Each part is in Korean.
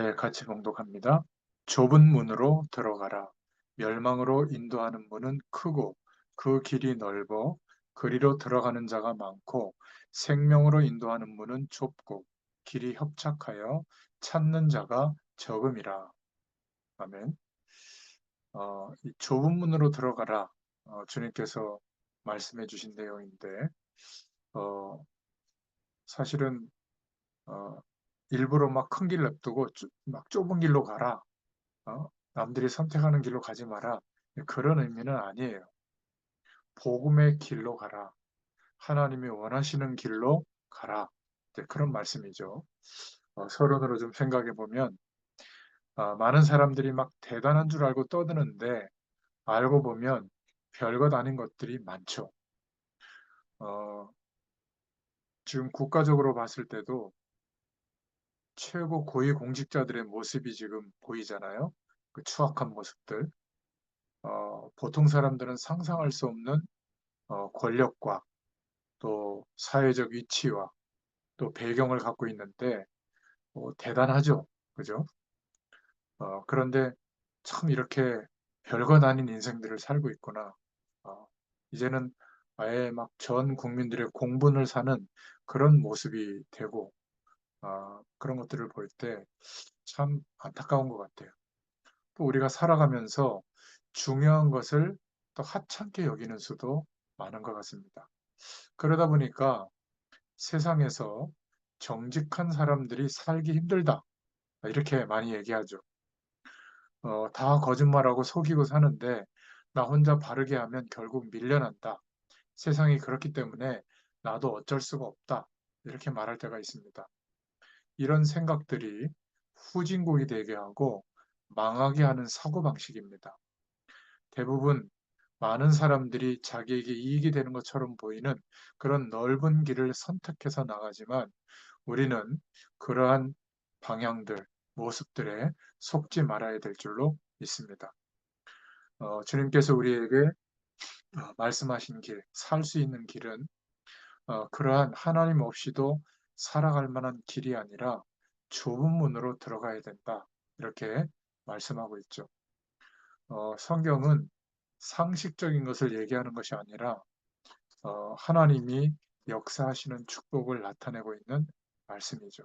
네, 같이 봉독합니다. 좁은 문으로 들어가라. 멸망으로 인도하는 문은 크고 그 길이 넓어 그리로 들어가는 자가 많고 생명으로 인도하는 문은 좁고 길이 협착하여 찾는 자가 적음이라. 아멘. 이 좁은 문으로 들어가라. 주님께서 말씀해 주신 내용인데, 어, 사실은 어, 일부러 막 큰 길 냅두고 막 좁은 길로 가라. 남들이 선택하는 길로 가지 마라. 그런 의미는 아니에요. 복음의 길로 가라. 하나님이 원하시는 길로 가라. 이제 그런 말씀이죠. 서론으로 좀 생각해 보면, 많은 사람들이 막 대단한 줄 알고 떠드는데, 알고 보면 별것 아닌 것들이 많죠. 어, 지금 국가적으로 봤을 때도 최고 고위 공직자들의 모습이 지금 보이잖아요. 그 추악한 모습들. 보통 사람들은 상상할 수 없는 권력과 또 사회적 위치와 또 배경을 갖고 있는데 대단하죠. 그죠? 그런데 참 이렇게 별것 아닌 인생들을 살고 있구나. 어, 이제는 아예 막 전 국민들의 공분을 사는 그런 모습이 되고 그런 것들을 볼 때 참 안타까운 것 같아요. 또 우리가 살아가면서 중요한 것을 또 하찮게 여기는 수도 많은 것 같습니다. 그러다 보니까 세상에서 정직한 사람들이 살기 힘들다. 이렇게 많이 얘기하죠. 다 거짓말하고 속이고 사는데 나 혼자 바르게 하면 결국 밀려난다. 세상이 그렇기 때문에 나도 어쩔 수가 없다. 이렇게 말할 때가 있습니다. 이런 생각들이 후진국이 되게 하고 망하게 하는 사고방식입니다. 대부분 많은 사람들이 자기에게 이익이 되는 것처럼 보이는 그런 넓은 길을 선택해서 나가지만 우리는 그러한 방향들, 모습들에 속지 말아야 될 줄로 믿습니다. 주님께서 우리에게 말씀하신 길, 살 수 있는 길은 그러한 하나님 없이도 살아갈 만한 길이 아니라 좁은 문으로 들어가야 된다. 이렇게 말씀하고 있죠. 성경은 상식적인 것을 얘기하는 것이 아니라 하나님이 역사하시는 축복을 나타내고 있는 말씀이죠.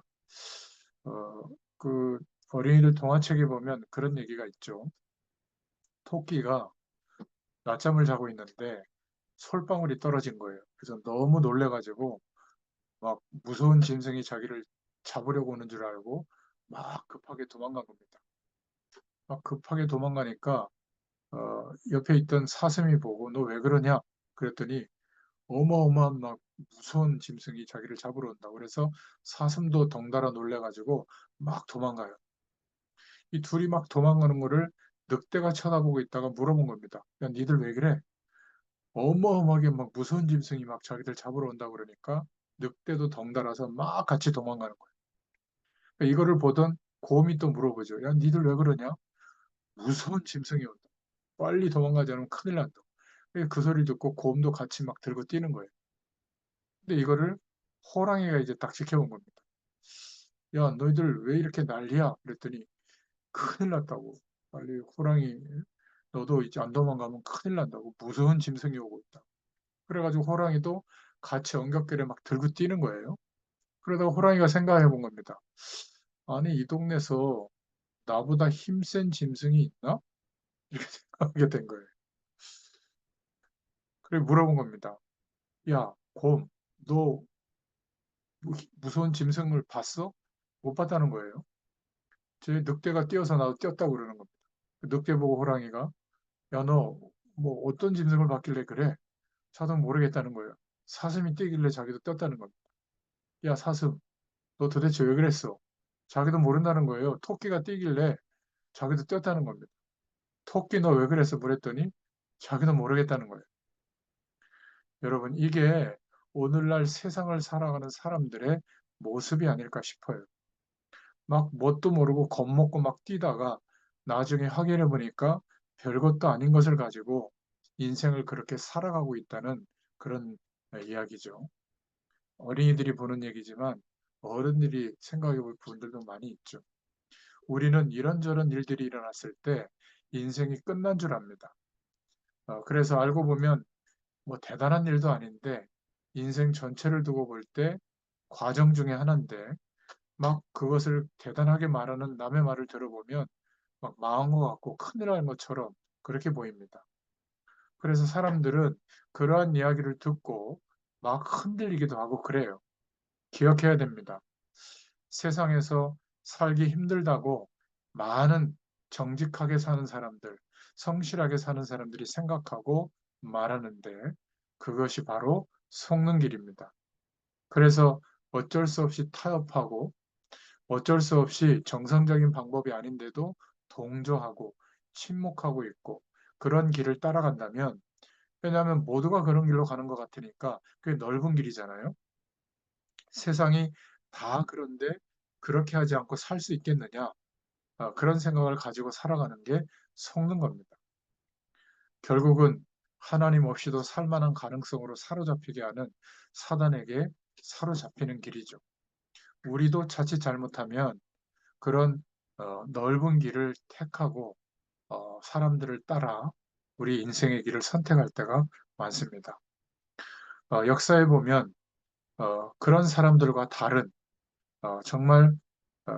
어, 그 어린이들 동화책에 보면 그런 얘기가 있죠. 토끼가 낮잠을 자고 있는데 솔방울이 떨어진 거예요. 그래서 너무 놀래가지고 막 무서운 짐승이 자기를 잡으려고 오는 줄 알고 막 급하게 도망간 겁니다. 막 급하게 도망가니까 옆에 있던 사슴이 보고 너 왜 그러냐? 그랬더니 어마어마한 막 무서운 짐승이 자기를 잡으러 온다. 그래서 사슴도 덩달아 놀래가지고 막 도망가요. 이 둘이 막 도망가는 거를 늑대가 쳐다보고 있다가 물어본 겁니다. 야, 니들 왜 그래? 어마어마하게 막 무서운 짐승이 막 자기들 잡으러 온다 그러니까 늑대도 덩달아서 막 같이 도망가는 거예요. 그러니까 이거를 보던 곰이 또 물어보죠. 야, 니들 왜 그러냐? 무서운 짐승이 온다. 빨리 도망가지 않으면 큰일 난다. 그 소리를 듣고 곰도 같이 막 들고 뛰는 거예요. 근데 이거를 호랑이가 이제 딱 지켜본 겁니다. 야, 너희들 왜 이렇게 난리야? 그랬더니 큰일 났다고. 빨리 호랑이, 너도 이제 안 도망가면 큰일 난다고. 무서운 짐승이 오고 있다. 그래가지고 호랑이도 같이 엉겹결에 막 들고 뛰는 거예요. 그러다가 호랑이가 생각해 본 겁니다. 아니, 이 동네에서 나보다 힘센 짐승이 있나? 이렇게 생각하게 된 거예요. 그래 물어본 겁니다. 야, 곰, 너 무서운 짐승을 봤어? 못 봤다는 거예요. 제 늑대가 뛰어서 나도 뛰었다고 그러는 겁니다. 그 늑대 보고 호랑이가 야, 너 뭐 어떤 짐승을 봤길래 그래? 자도 모르겠다는 거예요. 사슴이 뛰길래 자기도 뛰었다는 겁니다. 야, 사슴, 너 도대체 왜 그랬어? 자기도 모른다는 거예요. 토끼가 뛰길래 자기도 뛰었다는 겁니다. 토끼 너 왜 그랬어? 그랬더니 자기도 모르겠다는 거예요. 여러분, 이게 오늘날 세상을 살아가는 사람들의 모습이 아닐까 싶어요. 막 뭣도 모르고 겁먹고 막 뛰다가 나중에 확인해 보니까 별것도 아닌 것을 가지고 인생을 그렇게 살아가고 있다는 그런 이야기죠. 어린이들이 보는 얘기지만 어른들이 생각해 볼 부분들도 많이 있죠. 우리는 이런저런 일들이 일어났을 때 인생이 끝난 줄 압니다. 그래서 알고 보면 뭐 대단한 일도 아닌데 인생 전체를 두고 볼 때 과정 중에 하나인데 막 그것을 대단하게 말하는 남의 말을 들어보면 막 망한 것 같고 큰일 난 것처럼 그렇게 보입니다. 그래서 사람들은 그러한 이야기를 듣고 막 흔들리기도 하고 그래요. 기억해야 됩니다. 세상에서 살기 힘들다고 많은 정직하게 사는 사람들, 성실하게 사는 사람들이 생각하고 말하는데 그것이 바로 속는 길입니다. 그래서 어쩔 수 없이 타협하고 어쩔 수 없이 정상적인 방법이 아닌데도 동조하고 침묵하고 있고 그런 길을 따라간다면 왜냐하면 모두가 그런 길로 가는 것 같으니까 그게 넓은 길이잖아요. 세상이 다 그런데 그렇게 하지 않고 살 수 있겠느냐? 그런 생각을 가지고 살아가는 게 속는 겁니다. 결국은 하나님 없이도 살 만한 가능성으로 사로잡히게 하는 사단에게 사로잡히는 길이죠. 우리도 자칫 잘못하면 그런 넓은 길을 택하고 사람들을 따라 우리 인생의 길을 선택할 때가 많습니다. 역사에 보면 그런 사람들과 다른 정말 어,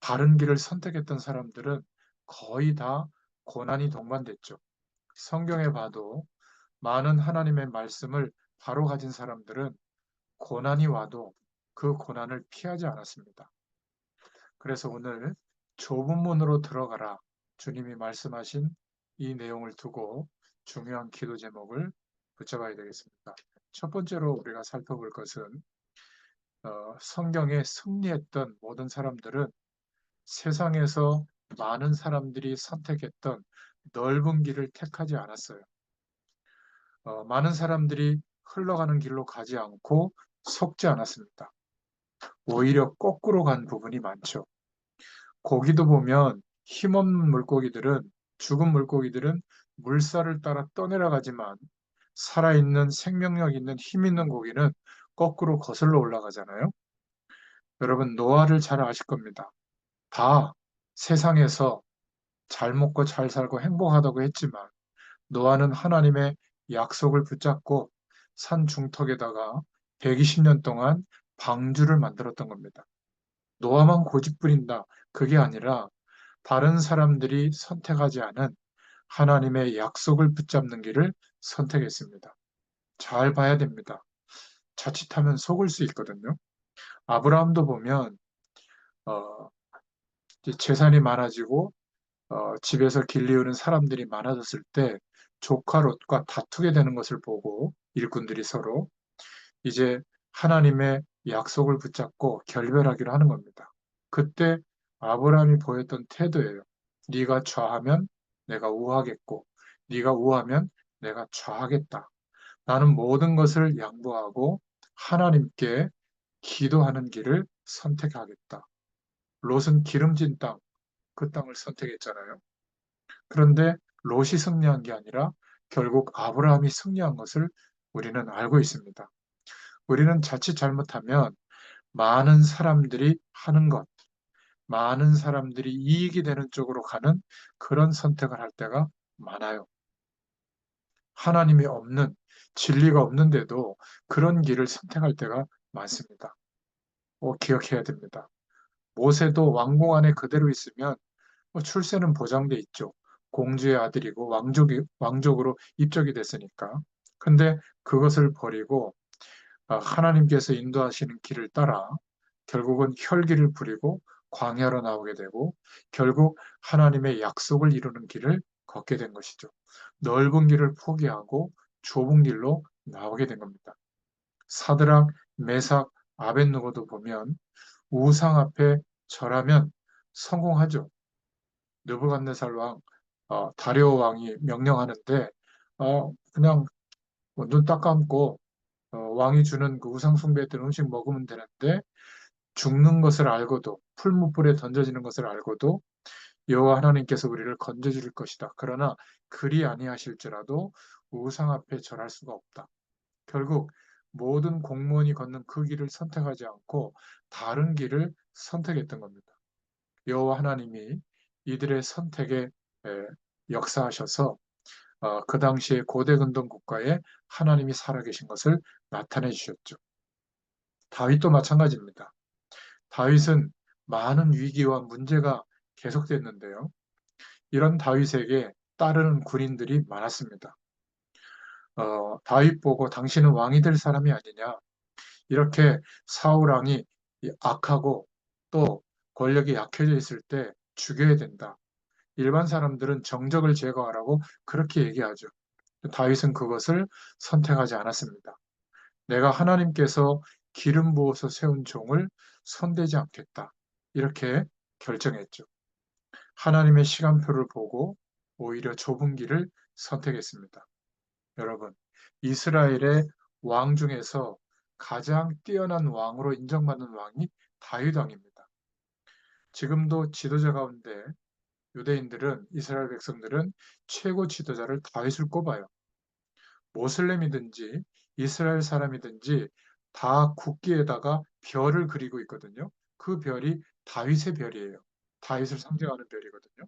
바른 길을 선택했던 사람들은 거의 다 고난이 동반됐죠. 성경에 봐도 많은 하나님의 말씀을 바로 가진 사람들은 고난이 와도 그 고난을 피하지 않았습니다. 그래서 오늘 좁은 문으로 들어가라 주님이 말씀하신 이 내용을 두고 중요한 기도 제목을 붙잡아야 되겠습니다. 첫 번째로 우리가 살펴볼 것은 성경에 승리했던 모든 사람들은 세상에서 많은 사람들이 선택했던 넓은 길을 택하지 않았어요. 많은 사람들이 흘러가는 길로 가지 않고 속지 않았습니다. 오히려 거꾸로 간 부분이 많죠. 고기도 보면 힘없는 물고기들은, 죽은 물고기들은 물살을 따라 떠내려가지만 살아있는 생명력 있는 힘 있는 고기는 거꾸로 거슬러 올라가잖아요. 여러분, 노아를 잘 아실 겁니다. 다 세상에서 잘 먹고 잘 살고 행복하다고 했지만 노아는 하나님의 약속을 붙잡고 산 중턱에다가 120년 동안 방주를 만들었던 겁니다. 노아만 고집 부린다. 그게 아니라 다른 사람들이 선택하지 않은 하나님의 약속을 붙잡는 길을 선택했습니다. 잘 봐야 됩니다. 자칫하면 속을 수 있거든요. 아브라함도 보면 어, 재산이 많아지고 집에서 길리우는 사람들이 많아졌을 때 조카 롯과 다투게 되는 것을 보고 일꾼들이 서로 이제 하나님의 약속을 붙잡고 결별하기로 하는 겁니다. 그때 아브라함이 보였던 태도예요. 네가 좌하면 내가 우하겠고 네가 우하면 내가 좌하겠다. 나는 모든 것을 양보하고 하나님께 기도하는 길을 선택하겠다. 롯은 기름진 땅, 그 땅을 선택했잖아요. 그런데 롯이 승리한 게 아니라 결국 아브라함이 승리한 것을 우리는 알고 있습니다. 우리는 자칫 잘못하면 많은 사람들이 하는 것, 많은 사람들이 이익이 되는 쪽으로 가는 그런 선택을 할 때가 많아요. 하나님이 없는, 진리가 없는데도 그런 길을 선택할 때가 많습니다. 기억해야 됩니다. 모세도 왕궁 안에 그대로 있으면 출세는 보장돼 있죠. 공주의 아들이고 왕족으로 입적이 됐으니까. 근데 그것을 버리고 하나님께서 인도하시는 길을 따라 결국은 혈기를 부리고 광야로 나오게 되고 결국 하나님의 약속을 이루는 길을 걷게 된 것이죠. 넓은 길을 포기하고 좁은 길로 나오게 된 겁니다. 사드락, 메삭, 아벳느고도 보면 우상 앞에 절하면 성공하죠. 느부갓네살 왕, 다리오 왕이 명령하는데 그냥 눈 딱 감고 왕이 주는 그 우상 숭배했던 음식 먹으면 되는데 죽는 것을 알고도 풀무불에 던져지는 것을 알고도 여호와 하나님께서 우리를 건져줄 것이다. 그러나 그리 아니하실지라도 우상 앞에 절할 수가 없다. 결국 모든 공무원이 걷는 그 길을 선택하지 않고 다른 길을 선택했던 겁니다. 여호와 하나님이 이들의 선택에 역사하셔서 그 당시에 고대 근동 국가에 하나님이 살아계신 것을 나타내 주셨죠. 다윗도 마찬가지입니다. 다윗은 많은 위기와 문제가 계속됐는데요. 이런 다윗에게 따르는 군인들이 많았습니다. 다윗 보고 당신은 왕이 될 사람이 아니냐. 이렇게 사울 왕이 악하고 또 권력이 약해져 있을 때 죽여야 된다. 일반 사람들은 정적을 제거하라고 그렇게 얘기하죠. 다윗은 그것을 선택하지 않았습니다. 내가 하나님께서 기름 부어서 세운 종을 손대지 않겠다. 이렇게 결정했죠. 하나님의 시간표를 보고 오히려 좁은 길을 선택했습니다. 여러분, 이스라엘의 왕 중에서 가장 뛰어난 왕으로 인정받는 왕이 다윗 왕입니다. 지금도 지도자 가운데 유대인들은 이스라엘 백성들은 최고 지도자를 다윗을 꼽아요. 모슬렘이든지 이스라엘 사람이든지 다 국기에다가 별을 그리고 있거든요. 그 별이 다윗의 별이에요. 다윗을 상징하는 별이거든요.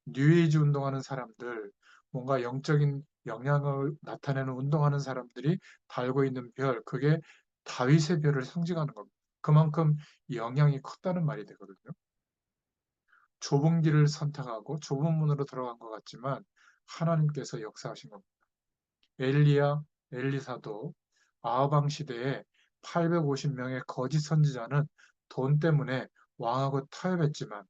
뉴에이지 운동하는 사람들, 뭔가 영적인 영향을 나타내는 운동하는 사람들이 달고 있는 별, 그게 다윗의 별을 상징하는 겁니다. 그만큼 영향이 컸다는 말이 되거든요. 좁은 길을 선택하고 좁은 문으로 들어간 것 같지만 하나님께서 역사하신 겁니다. 엘리야, 엘리사도 아하방 시대에 850명의 거짓 선지자는 돈 때문에 왕하고 타협했지만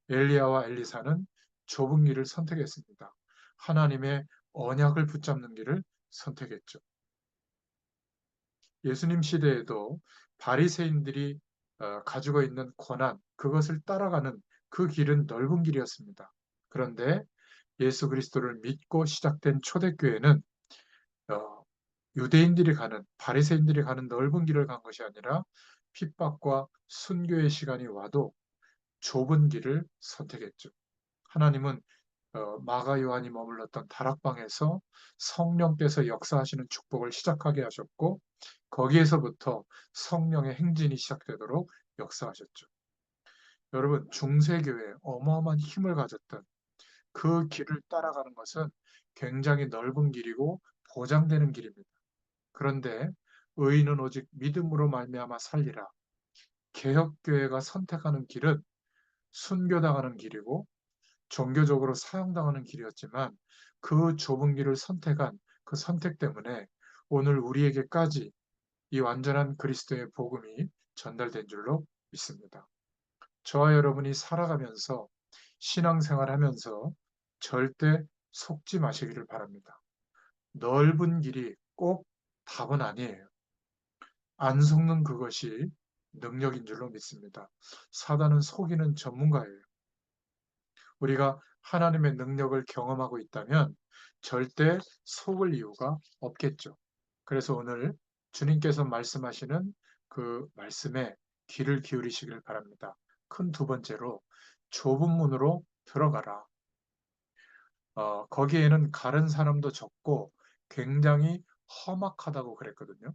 엘리야와 엘리사는 좁은 길을 선택했습니다. 하나님의 언약을 붙잡는 길을 선택했죠. 예수님 시대에도 바리새인들이 가지고 있는 권한, 그것을 따라가는 그 길은 넓은 길이었습니다. 그런데 예수 그리스도를 믿고 시작된 초대교회는 어, 유대인들이 가는 바리새인들이 가는 넓은 길을 간 것이 아니라 핍박과 순교의 시간이 와도 좁은 길을 선택했죠. 하나님은 마가 요한이 머물렀던 다락방에서 성령께서 역사하시는 축복을 시작하게 하셨고 거기에서부터 성령의 행진이 시작되도록 역사하셨죠. 여러분 중세교회 어마어마한 힘을 가졌던 그 길을 따라가는 것은 굉장히 넓은 길이고 보장되는 길입니다. 그런데 의인은 오직 믿음으로 말미암아 살리라. 개혁교회가 선택하는 길은 순교당하는 길이고 종교적으로 사형당하는 길이었지만 그 좁은 길을 선택한 그 선택 때문에 오늘 우리에게까지 이 완전한 그리스도의 복음이 전달된 줄로 믿습니다. 저와 여러분이 살아가면서 신앙생활하면서 절대 속지 마시기를 바랍니다. 넓은 길이 꼭 답은 아니에요. 안 속는 그것이 능력인 줄로 믿습니다. 사단은 속이는 전문가예요. 우리가 하나님의 능력을 경험하고 있다면 절대 속을 이유가 없겠죠. 그래서 오늘 주님께서 말씀하시는 그 말씀에 귀를 기울이시길 바랍니다. 큰 두 번째로 좁은 문으로 들어가라. 거기에는 가른 사람도 적고 굉장히 험악하다고 그랬거든요.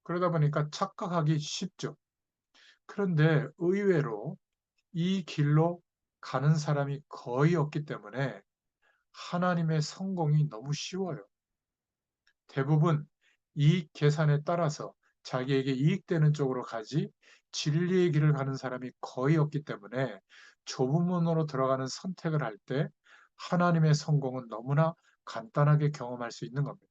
그러다 보니까 착각하기 쉽죠. 그런데 의외로 이 길로 가는 사람이 거의 없기 때문에 하나님의 성공이 너무 쉬워요. 대부분 이익 계산에 따라서 자기에게 이익되는 쪽으로 가지 진리의 길을 가는 사람이 거의 없기 때문에 좁은 문으로 들어가는 선택을 할 때 하나님의 성공은 너무나 간단하게 경험할 수 있는 겁니다.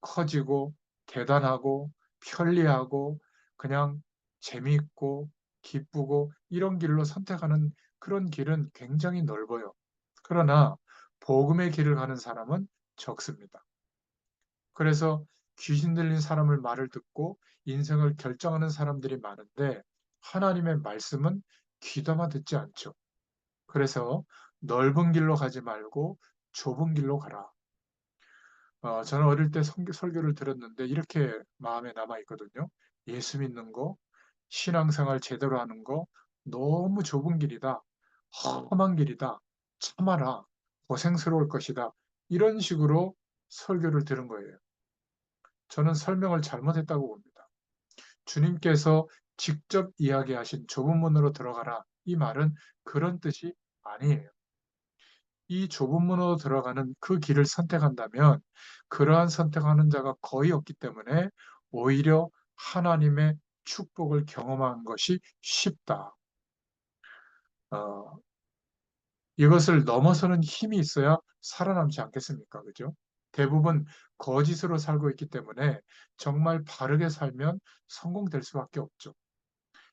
커지고 대단하고 편리하고 그냥 재미있고 기쁘고 이런 길로 선택하는 그런 길은 굉장히 넓어요. 그러나 복음의 길을 가는 사람은 적습니다. 그래서 귀신 들린 사람을 말을 듣고 인생을 결정하는 사람들이 많은데 하나님의 말씀은 귀담아 듣지 않죠. 그래서 넓은 길로 가지 말고 좁은 길로 가라. 저는 어릴 때 설교를 들었는데 이렇게 마음에 남아 있거든요. 예수 믿는 거, 신앙생활 제대로 하는 거 너무 좁은 길이다. 험한 길이다. 참아라. 고생스러울 것이다. 이런 식으로 설교를 들은 거예요. 저는 설명을 잘못했다고 봅니다. 주님께서 직접 이야기하신 좁은 문으로 들어가라. 이 말은 그런 뜻이 아니에요. 이 좁은 문으로 들어가는 그 길을 선택한다면 그러한 선택하는 자가 거의 없기 때문에 오히려 하나님의 축복을 경험한 것이 쉽다. 어, 이것을 넘어서는 힘이 있어야 살아남지 않겠습니까? 그죠? 대부분 거짓으로 살고 있기 때문에 정말 바르게 살면 성공될 수밖에 없죠.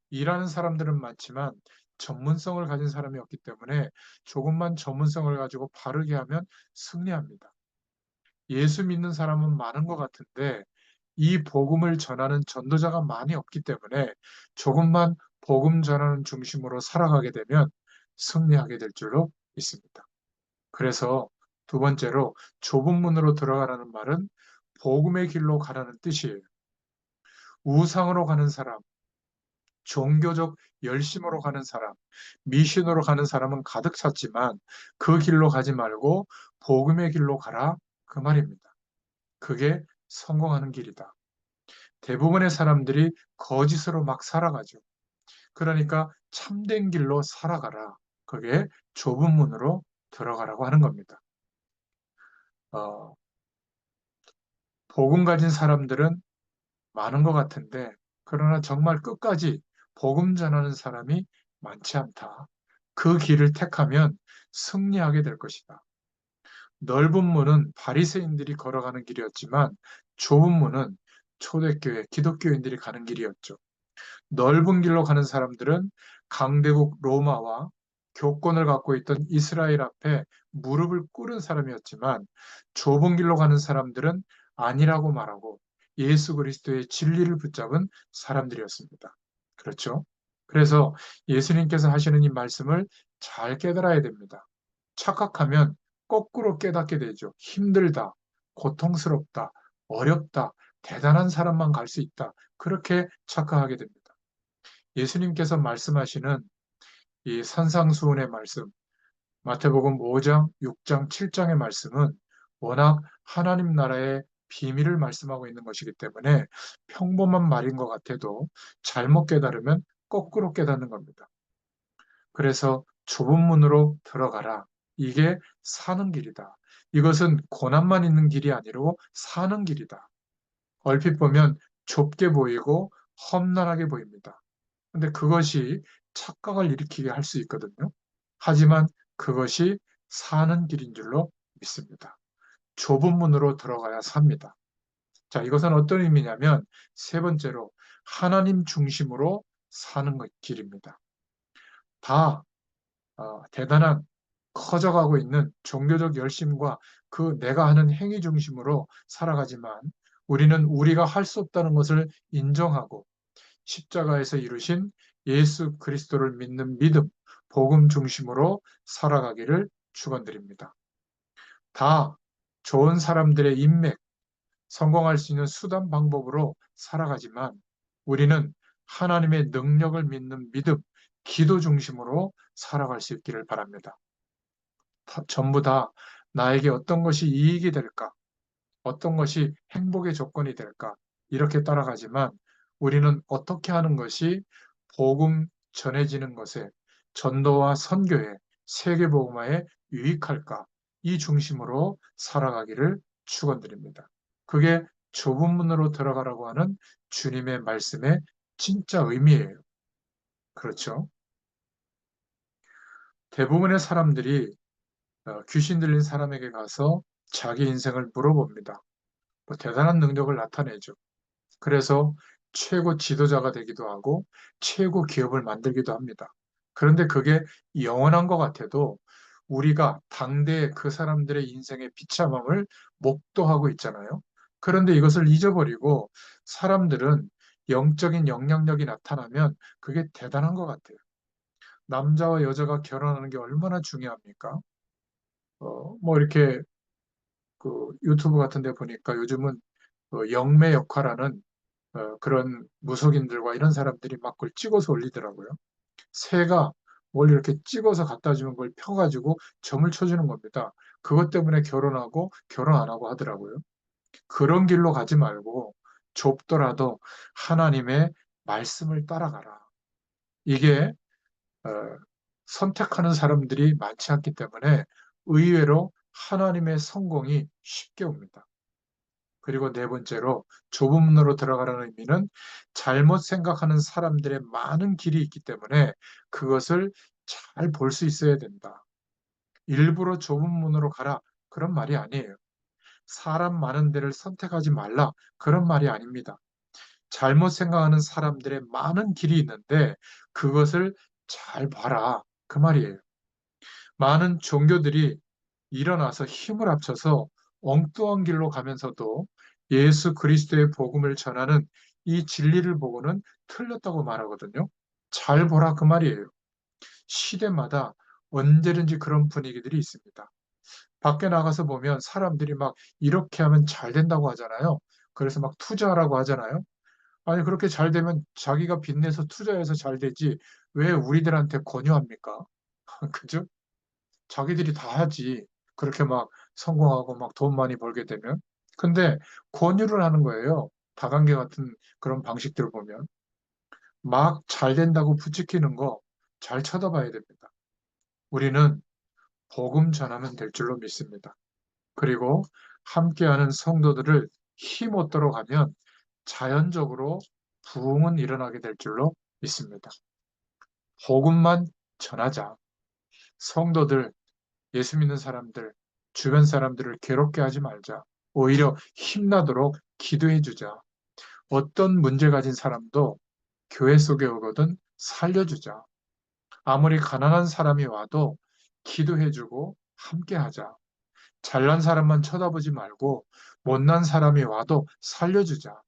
일하는 사람들은 많지만 전문성을 가진 사람이 없기 때문에 조금만 전문성을 가지고 바르게 하면 승리합니다. 예수 믿는 사람은 많은 것 같은데 이 복음을 전하는 전도자가 많이 없기 때문에 조금만 복음 전하는 중심으로 살아가게 되면 승리하게 될 줄로 믿습니다. 그래서 두 번째로 좁은 문으로 들어가라는 말은 복음의 길로 가라는 뜻이에요. 우상으로 가는 사람, 종교적 열심으로 가는 사람, 미신으로 가는 사람은 가득 찼지만 그 길로 가지 말고 복음의 길로 가라 그 말입니다. 그게 성공하는 길이다. 대부분의 사람들이 거짓으로 막 살아가죠. 그러니까 참된 길로 살아가라. 그게 좁은 문으로 들어가라고 하는 겁니다. 어, 복음 가진 사람들은 많은 것 같은데, 그러나 정말 끝까지 복음 전하는 사람이 많지 않다. 그 길을 택하면 승리하게 될 것이다. 넓은 문은 바리새인들이 걸어가는 길이었지만 좁은 문은 초대교회 기독교인들이 가는 길이었죠. 넓은 길로 가는 사람들은 강대국 로마와 교권을 갖고 있던 이스라엘 앞에 무릎을 꿇은 사람이었지만 좁은 길로 가는 사람들은 아니라고 말하고 예수 그리스도의 진리를 붙잡은 사람들이었습니다. 그렇죠? 그래서 예수님께서 하시는 이 말씀을 잘 깨달아야 됩니다. 착각하면 거꾸로 깨닫게 되죠. 힘들다, 고통스럽다, 어렵다, 대단한 사람만 갈 수 있다. 그렇게 착각하게 됩니다. 예수님께서 말씀하시는 이 산상수훈의 말씀, 마태복음 5장, 6장, 7장의 말씀은 워낙 하나님 나라의 비밀을 말씀하고 있는 것이기 때문에 평범한 말인 것 같아도 잘못 깨달으면 거꾸로 깨닫는 겁니다. 그래서 좁은 문으로 들어가라. 이게 사는 길이다. 이것은 고난만 있는 길이 아니고 사는 길이다. 얼핏 보면 좁게 보이고 험난하게 보입니다. 근데 그것이 착각을 일으키게 할 수 있거든요. 하지만 그것이 사는 길인 줄로 믿습니다. 좁은 문으로 들어가야 삽니다. 자, 이것은 어떤 의미냐면 세 번째로 하나님 중심으로 사는 길입니다. 다 대단한 커져가고 있는 종교적 열심과 그 내가 하는 행위 중심으로 살아가지만 우리는 우리가 할 수 없다는 것을 인정하고 십자가에서 이루신 예수 그리스도를 믿는 믿음, 복음 중심으로 살아가기를 축원드립니다. 다 좋은 사람들의 인맥, 성공할 수 있는 수단 방법으로 살아가지만 우리는 하나님의 능력을 믿는 믿음, 기도 중심으로 살아갈 수 있기를 바랍니다. 전부 다 나에게 어떤 것이 이익이 될까? 어떤 것이 행복의 조건이 될까? 이렇게 따라가지만 우리는 어떻게 하는 것이 복음 전해지는 것에 전도와 선교에 세계복음화에 유익할까? 이 중심으로 살아가기를 축원드립니다. 그게 좁은 문으로 들어가라고 하는 주님의 말씀의 진짜 의미예요. 그렇죠? 대부분의 사람들이 귀신 들린 사람에게 가서 자기 인생을 물어봅니다. 뭐 대단한 능력을 나타내죠. 그래서 최고 지도자가 되기도 하고 최고 기업을 만들기도 합니다. 그런데 그게 영원한 것 같아도 우리가 당대의 그 사람들의 인생의 비참함을 목도하고 있잖아요. 그런데 이것을 잊어버리고 사람들은 영적인 영향력이 나타나면 그게 대단한 것 같아요. 남자와 여자가 결혼하는 게 얼마나 중요합니까? 뭐 이렇게 그 유튜브 같은 데 보니까 요즘은 영매 역할하는 그런 무속인들과 이런 사람들이 막 그걸 찍어서 올리더라고요. 새가 뭘 이렇게 찍어서 갖다 주는 걸 펴가지고 점을 쳐주는 겁니다. 그것 때문에 결혼하고 결혼 안 하고 하더라고요. 그런 길로 가지 말고 좁더라도 하나님의 말씀을 따라가라. 이게 선택하는 사람들이 많지 않기 때문에 의외로 하나님의 성공이 쉽게 옵니다. 그리고 네 번째로 좁은 문으로 들어가라는 의미는 잘못 생각하는 사람들의 많은 길이 있기 때문에 그것을 잘 볼 수 있어야 된다. 일부러 좁은 문으로 가라. 그런 말이 아니에요. 사람 많은 데를 선택하지 말라. 그런 말이 아닙니다. 잘못 생각하는 사람들의 많은 길이 있는데 그것을 잘 봐라. 그 말이에요. 많은 종교들이 일어나서 힘을 합쳐서 엉뚱한 길로 가면서도 예수 그리스도의 복음을 전하는 이 진리를 보고는 틀렸다고 말하거든요. 잘 보라 그 말이에요. 시대마다 언제든지 그런 분위기들이 있습니다. 밖에 나가서 보면 사람들이 막 이렇게 하면 잘 된다고 하잖아요. 그래서 막 투자하라고 하잖아요. 아니, 그렇게 잘 되면 자기가 빚내서 투자해서 잘 되지. 왜 우리들한테 권유합니까? 그죠? 자기들이 다 하지. 그렇게 막 성공하고 막 돈 많이 벌게 되면. 근데 권유를 하는 거예요. 다관계 같은 그런 방식들을 보면. 막 잘 된다고 부추기는 거 잘 쳐다봐야 됩니다. 우리는 복음 전하면 될 줄로 믿습니다. 그리고 함께하는 성도들을 힘없도록 하면 자연적으로 부흥은 일어나게 될 줄로 믿습니다. 복음만 전하자. 성도들, 예수 믿는 사람들, 주변 사람들을 괴롭게 하지 말자. 오히려 힘나도록 기도해 주자. 어떤 문제 가진 사람도 교회 속에 오거든 살려주자. 아무리 가난한 사람이 와도 기도해 주고 함께 하자. 잘난 사람만 쳐다보지 말고 못난 사람이 와도 살려주자.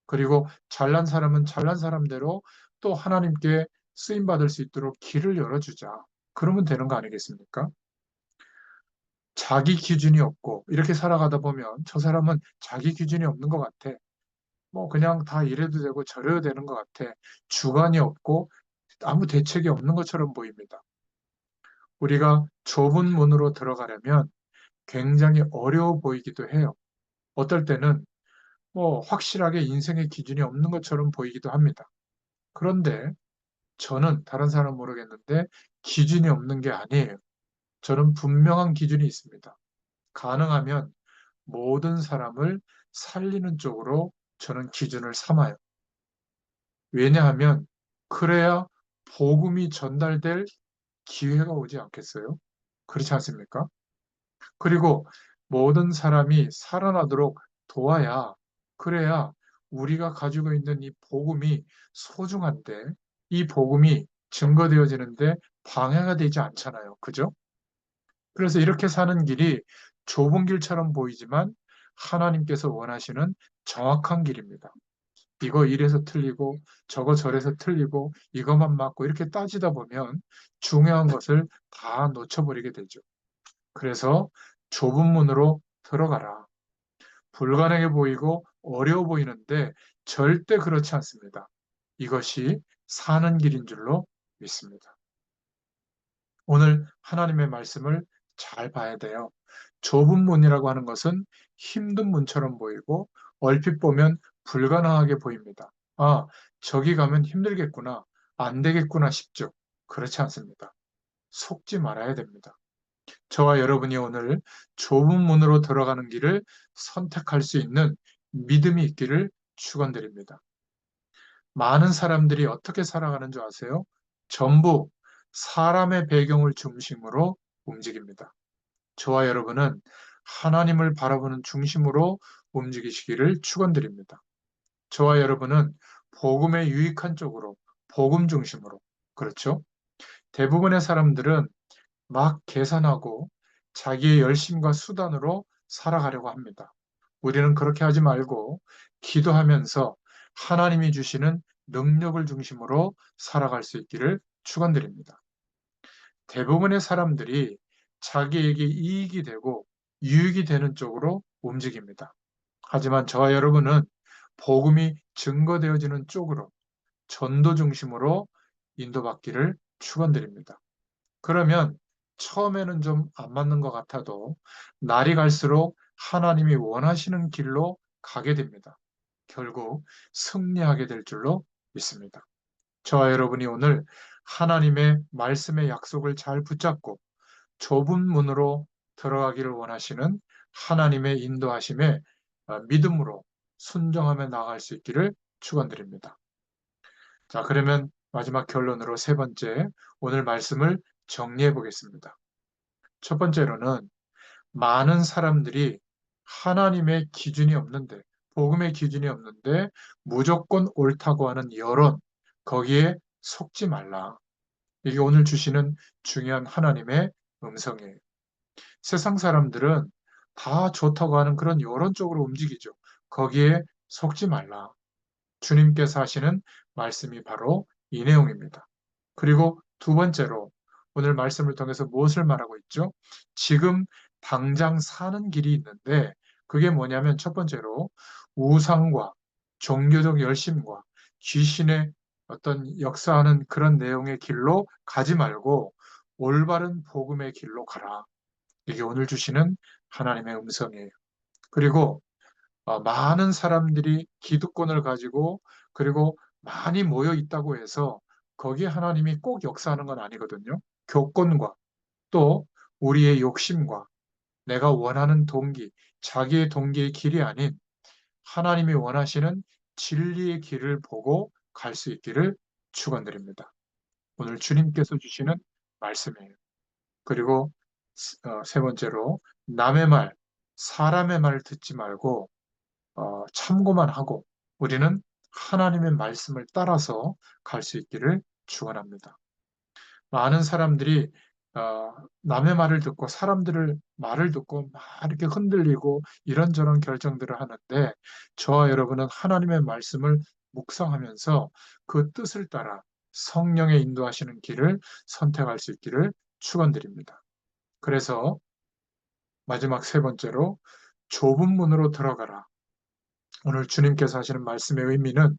그리고 잘난 사람은 잘난 사람대로 또 하나님께 쓰임 받을 수 있도록 길을 열어주자. 그러면 되는 거 아니겠습니까? 자기 기준이 없고 이렇게 살아가다 보면 저 사람은 자기 기준이 없는 것 같아. 뭐 그냥 다 이래도 되고 저래도 되는 것 같아. 주관이 없고 아무 대책이 없는 것처럼 보입니다. 우리가 좁은 문으로 들어가려면 굉장히 어려워 보이기도 해요. 어떨 때는 뭐 확실하게 인생의 기준이 없는 것처럼 보이기도 합니다. 그런데 저는 다른 사람 모르겠는데 기준이 없는 게 아니에요. 저는 분명한 기준이 있습니다. 가능하면 모든 사람을 살리는 쪽으로 저는 기준을 삼아요. 왜냐하면 그래야 복음이 전달될 기회가 오지 않겠어요? 그렇지 않습니까? 그리고 모든 사람이 살아나도록 도와야 그래야 우리가 가지고 있는 이 복음이 소중한데 이 복음이 증거되어지는데 방해가 되지 않잖아요. 그죠? 그래서 이렇게 사는 길이 좁은 길처럼 보이지만 하나님께서 원하시는 정확한 길입니다. 이거 이래서 틀리고 저거 저래서 틀리고 이것만 맞고 이렇게 따지다 보면 중요한 것을 다 놓쳐버리게 되죠. 그래서 좁은 문으로 들어가라. 불가능해 보이고 어려워 보이는데 절대 그렇지 않습니다. 이것이 사는 길인 줄로 믿습니다. 오늘 하나님의 말씀을 잘 봐야 돼요. 좁은 문이라고 하는 것은 힘든 문처럼 보이고 얼핏 보면 불가능하게 보입니다. 아, 저기 가면 힘들겠구나, 안 되겠구나 싶죠. 그렇지 않습니다. 속지 말아야 됩니다. 저와 여러분이 오늘 좁은 문으로 들어가는 길을 선택할 수 있는 믿음이 있기를 축원드립니다. 많은 사람들이 어떻게 살아가는 줄 아세요? 전부 사람의 배경을 중심으로 움직입니다. 저와 여러분은 하나님을 바라보는 중심으로 움직이시기를 축원드립니다. 저와 여러분은 복음에 유익한 쪽으로, 복음 중심으로, 그렇죠? 대부분의 사람들은 막 계산하고 자기의 열심과 수단으로 살아가려고 합니다. 우리는 그렇게 하지 말고 기도하면서 하나님이 주시는 능력을 중심으로 살아갈 수 있기를 축원드립니다. 대부분의 사람들이 자기에게 이익이 되고 유익이 되는 쪽으로 움직입니다. 하지만 저와 여러분은 복음이 증거되어지는 쪽으로 전도 중심으로 인도받기를 축원드립니다. 그러면 처음에는 좀 안 맞는 것 같아도 날이 갈수록 하나님이 원하시는 길로 가게 됩니다. 결국 승리하게 될 줄로 믿습니다. 저와 여러분이 오늘 하나님의 말씀의 약속을 잘 붙잡고 좁은 문으로 들어가기를 원하시는 하나님의 인도하심에 믿음으로 순종하며 나아갈 수 있기를 축원드립니다. 자, 그러면 마지막 결론으로 세 번째, 오늘 말씀을 정리해 보겠습니다. 첫 번째로는 많은 사람들이 하나님의 기준이 없는데, 복음의 기준이 없는데 무조건 옳다고 하는 여론, 거기에 속지 말라. 이게 오늘 주시는 중요한 하나님의 음성이에요. 세상 사람들은 다 좋다고 하는 그런 여론 쪽으로 움직이죠. 거기에 속지 말라. 주님께서 하시는 말씀이 바로 이 내용입니다. 그리고 두 번째로 오늘 말씀을 통해서 무엇을 말하고 있죠? 지금 당장 사는 길이 있는데 그게 뭐냐면 첫 번째로 우상과 종교적 열심과 귀신의 어떤 역사하는 그런 내용의 길로 가지 말고 올바른 복음의 길로 가라. 이게 오늘 주시는 하나님의 음성이에요. 그리고 많은 사람들이 기득권을 가지고 그리고 많이 모여 있다고 해서 거기에 하나님이 꼭 역사하는 건 아니거든요. 교권과 또 우리의 욕심과 내가 원하는 동기, 자기의 동기의 길이 아닌 하나님이 원하시는 진리의 길을 보고 갈 수 있기를 축원드립니다. 오늘 주님께서 주시는 말씀이에요. 그리고 세 번째로 남의 말, 사람의 말 듣지 말고 참고만 하고 우리는 하나님의 말씀을 따라서 갈 수 있기를 축원합니다. 많은 사람들이 남의 말을 듣고 사람들을 말을 듣고 막 이렇게 흔들리고 이런저런 결정들을 하는데 저와 여러분은 하나님의 말씀을 묵상하면서 그 뜻을 따라 성령의 인도하시는 길을 선택할 수 있기를 축원드립니다. 그래서 마지막 세 번째로 좁은 문으로 들어가라. 오늘 주님께서 하시는 말씀의 의미는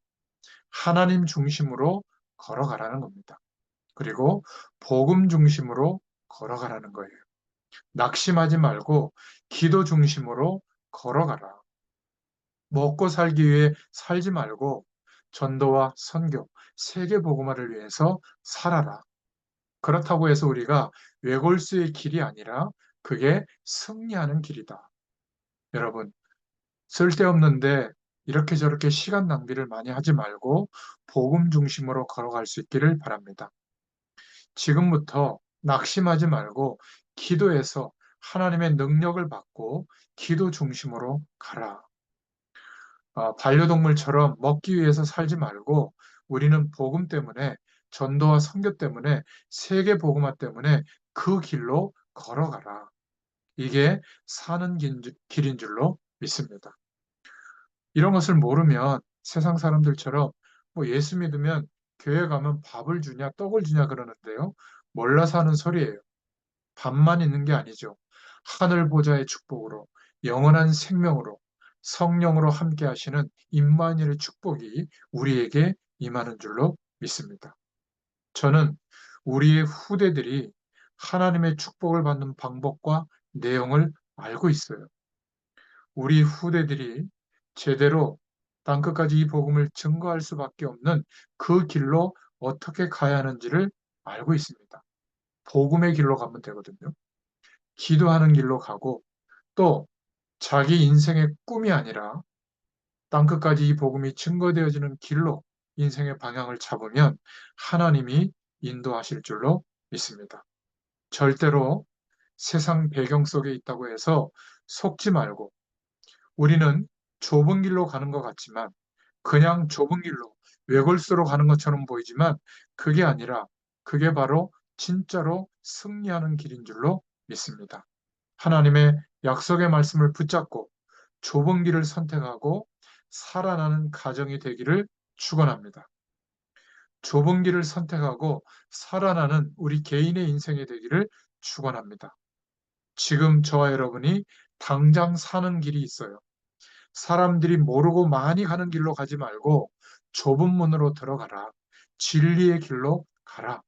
하나님 중심으로 걸어가라는 겁니다. 그리고 복음 중심으로 걸어가라는 거예요. 낙심하지 말고 기도 중심으로 걸어가라. 먹고 살기 위해 살지 말고 전도와 선교, 세계 복음화를 위해서 살아라. 그렇다고 해서 우리가 외골수의 길이 아니라 그게 승리하는 길이다. 여러분, 쓸데없는데 이렇게 저렇게 시간 낭비를 많이 하지 말고 복음 중심으로 걸어갈 수 있기를 바랍니다. 지금부터 낙심하지 말고 기도해서 하나님의 능력을 받고 기도 중심으로 가라. 반려동물처럼 먹기 위해서 살지 말고 우리는 복음 때문에 전도와 선교 때문에 세계 복음화 때문에 그 길로 걸어가라. 이게 사는 길인 줄로 믿습니다. 이런 것을 모르면 세상 사람들처럼 뭐 예수 믿으면 교회 가면 밥을 주냐 떡을 주냐 그러는데요. 몰라서 하는 소리예요. 밥만 있는 게 아니죠. 하늘 보좌의 축복으로 영원한 생명으로 성령으로 함께 하시는 임마누엘의 축복이 우리에게 임하는 줄로 믿습니다. 저는 우리의 후대들이 하나님의 축복을 받는 방법과 내용을 알고 있어요. 우리 후대들이 제대로 땅끝까지 이 복음을 증거할 수밖에 없는 그 길로 어떻게 가야 하는지를 알고 있습니다. 복음의 길로 가면 되거든요. 기도하는 길로 가고 또 자기 인생의 꿈이 아니라 땅끝까지 이 복음이 증거되어지는 길로 인생의 방향을 잡으면 하나님이 인도하실 줄로 믿습니다. 절대로 세상 배경 속에 있다고 해서 속지 말고 우리는 좁은 길로 가는 것 같지만 그냥 좁은 길로 외골수로 가는 것처럼 보이지만 그게 아니라 그게 바로 진짜로 승리하는 길인 줄로 믿습니다. 하나님의 약속의 말씀을 붙잡고 좁은 길을 선택하고 살아나는 가정이 되기를 축원합니다. 좁은 길을 선택하고 살아나는 우리 개인의 인생이 되기를 축원합니다. 지금 저와 여러분이 당장 사는 길이 있어요. 사람들이 모르고 많이 가는 길로 가지 말고 좁은 문으로 들어가라. 진리의 길로 가라.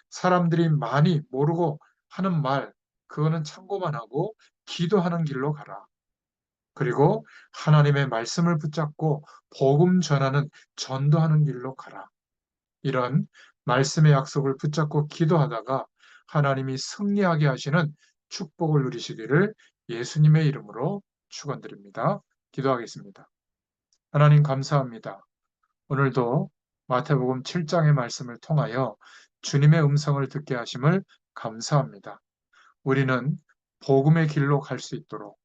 사람들이 많이 모르고 하는 말, 그거는 참고만 하고 기도하는 길로 가라. 그리고 하나님의 말씀을 붙잡고 복음 전하는 전도하는 길로 가라. 이런 말씀의 약속을 붙잡고 기도하다가 하나님이 승리하게 하시는 축복을 누리시기를 예수님의 이름으로 축원드립니다. 기도하겠습니다. 하나님 감사합니다. 오늘도 마태복음 7장의 말씀을 통하여 주님의 음성을 듣게 하심을 감사합니다. 우리는 복음의 길로 갈 수 있도록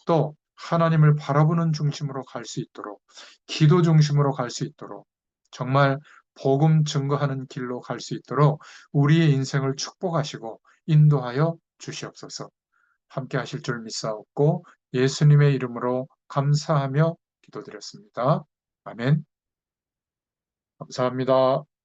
또 하나님을 바라보는 중심으로 갈 수 있도록 기도 중심으로 갈 수 있도록 정말 복음 증거하는 길로 갈 수 있도록 우리의 인생을 축복하시고 인도하여 주시옵소서. 함께 하실 줄 믿사옵고 예수님의 이름으로 감사하며 기도드렸습니다. 아멘. 감사합니다.